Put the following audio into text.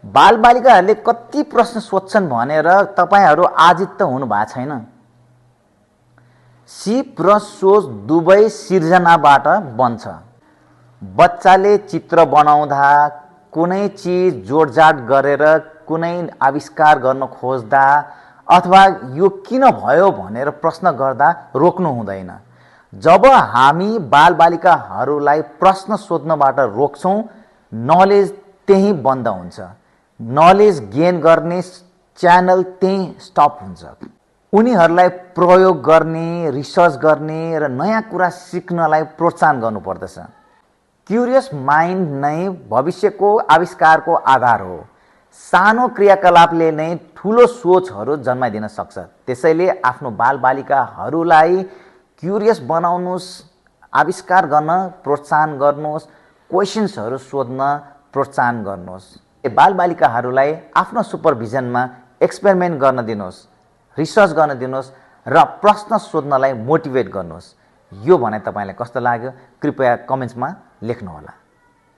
बालबालिकाहरूले कति प्रश्न सोध्छन् भनेर तपाईहरू आजित त हुनु भएको छैन। सिप र सोच दुवै सिर्जनाबाट बन्छ। बच्चाले चित्र बनाउँदा, कुनै चिज जोडजाड गरेर कुनै आविष्कार गर्न खोज्दा अथवा यो किन भयो भनेर प्रश्न गर्दा रोक्नु हुँदैन। जब हामी बालबालिकाहरूलाई प्रश्न सोध्नबाट रोक्छौँ, नलेज त्यही बन्द हुन्छ। नलेज गेन गर्ने च्यानल त्यही स्टप हुन्छ। उनीहरूलाई प्रयोग गर्ने, रिसर्च गर्ने र नयाँ कुरा सिक्नलाई प्रोत्साहन गर्नुपर्दछ। क्युरियस माइन्ड नै भविष्यको आविष्कारको आधार हो। सानो क्रियाकलापले नै ठुलो सोचहरू जन्माइदिन सक्छ। त्यसैले आफ्नो बालबालिकाहरूलाई क्युरियस बनाउनुहोस्, आविष्कार गर्न प्रोत्साहन गर्नुहोस्, क्वेशन्सहरू सोध्न प्रोत्साहन गर्नुहोस्। बालबालिकाहरूलाई आफ्नो सुपरभिजनमा एक्सपेरिमेन्ट गर्न दिनुहोस्, रिसर्च गर्न दिनुहोस् र प्रश्न सोध्नलाई मोटिभेट गर्नुहोस्। यो भने तपाईलाई कस्तो लाग्यो कृपया कमेन्ट्समा लेख्नुहोला।